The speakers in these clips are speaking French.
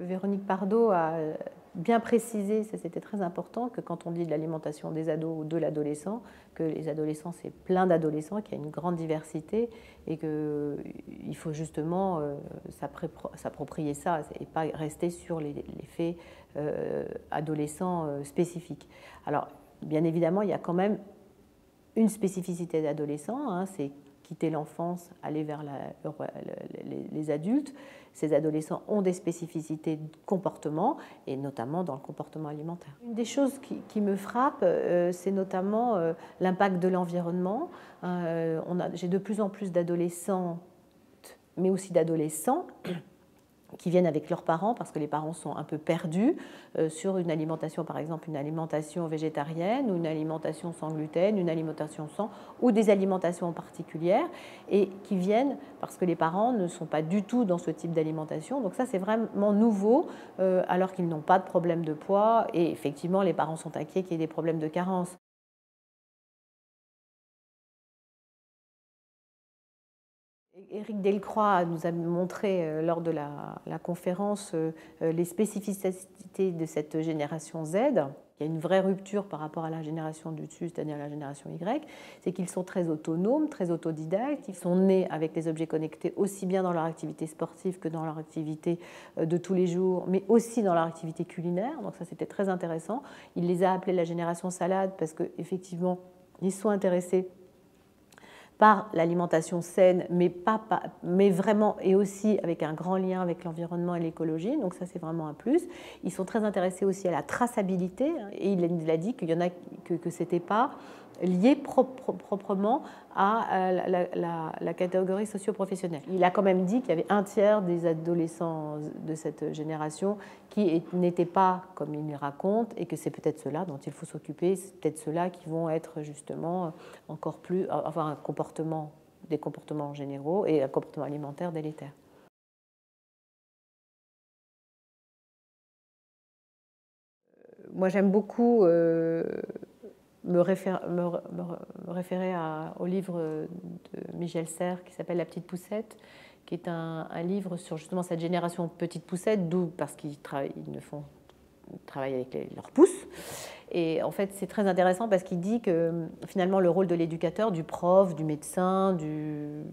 Véronique Pardo a bien précisé, ça c'était très important, que quand on dit de l'alimentation des ados ou de l'adolescent, que les adolescents c'est plein d'adolescents, qu'il y a une grande diversité et qu'il faut justement s'approprier ça et pas rester sur les faits adolescents spécifiques. Alors bien évidemment il y a quand même une spécificité d'adolescent, hein, c'est quitter l'enfance, aller vers les adultes. Ces adolescents ont des spécificités de comportement, et notamment dans le comportement alimentaire. Une des choses qui me frappe, c'est notamment l'impact de l'environnement. J'ai de plus en plus d'adolescentes, mais aussi d'adolescents, qui viennent avec leurs parents parce que les parents sont un peu perdus sur une alimentation, par exemple une alimentation végétarienne ou une alimentation sans gluten, une alimentation sans, ou des alimentations particulières, et qui viennent parce que les parents ne sont pas du tout dans ce type d'alimentation. Donc ça c'est vraiment nouveau alors qu'ils n'ont pas de problème de poids, et effectivement les parents sont inquiets qu'il y ait des problèmes de carence. Éric Delcroix nous a montré lors de la conférence les spécificités de cette génération Z. Il y a une vraie rupture par rapport à la génération du dessus, c'est-à-dire la génération Y, c'est qu'ils sont très autonomes, très autodidactes, ils sont nés avec les objets connectés aussi bien dans leur activité sportive que dans leur activité de tous les jours, mais aussi dans leur activité culinaire, donc ça c'était très intéressant. Il les a appelés la génération salade parce qu'effectivement, ils sont intéressés par l'alimentation saine, mais vraiment, et aussi avec un grand lien avec l'environnement et l'écologie, donc ça c'est vraiment un plus. Ils sont très intéressés aussi à la traçabilité, et il a dit qu'il y en a que ce n'était pas lié proprement à la catégorie socio-professionnelle. Il a quand même dit qu'il y avait un tiers des adolescents de cette génération qui n'étaient pas comme il le raconte, et que c'est peut-être ceux-là dont il faut s'occuper, c'est peut-être ceux-là qui vont être justement encore plus, avoir des comportements généraux et un comportement alimentaire délétère. Moi j'aime beaucoup me référer au livre de Michel Serres qui s'appelle La petite poussette, qui est un livre sur justement cette génération petite poussette, d'où parce qu'ils travaillent avec leurs pouces. Et en fait, c'est très intéressant parce qu'il dit que finalement le rôle de l'éducateur, du prof, du médecin, du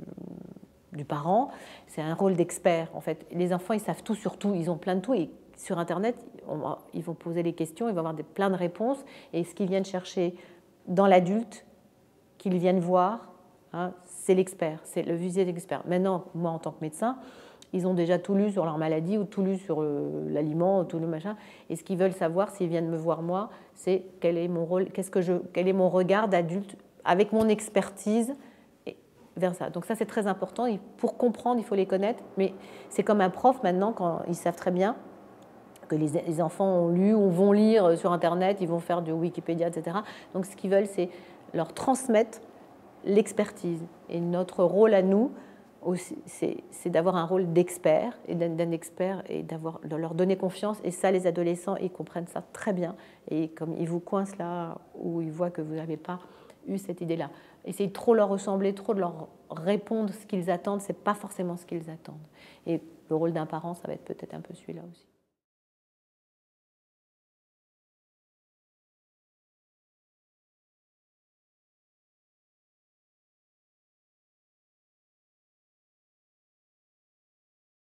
parent, c'est un rôle d'expert. En fait, les enfants, ils savent tout sur tout, ils ont plein de tout, et sur Internet, ils vont poser les questions, ils vont avoir plein de réponses, et ce qu'ils viennent chercher dans l'adulte, qu'ils viennent voir, hein, c'est l'expert, c'est le visée d'expert. Maintenant, moi, en tant que médecin, ils ont déjà tout lu sur leur maladie ou tout lu sur l'aliment, tout le machin. Et ce qu'ils veulent savoir, s'ils viennent me voir moi, c'est quel est mon rôle, quel est mon regard d'adulte avec mon expertise vers ça. Donc ça, c'est très important. Et pour comprendre, il faut les connaître. Mais c'est comme un prof maintenant, quand ils savent très bien que les enfants ont lu ou vont lire sur Internet, ils vont faire du Wikipédia, etc. Donc ce qu'ils veulent, c'est leur transmettre l'expertise. Et notre rôle à nous, c'est d'avoir un rôle d'expert, et d'un expert, et de leur donner confiance. Et ça, les adolescents, ils comprennent ça très bien. Et comme ils vous coincent là, où ils voient que vous n'avez pas eu cette idée-là, essayez de trop leur ressembler, trop de leur répondre ce qu'ils attendent, c'est pas forcément ce qu'ils attendent. Et le rôle d'un parent, ça va être peut-être un peu celui-là aussi.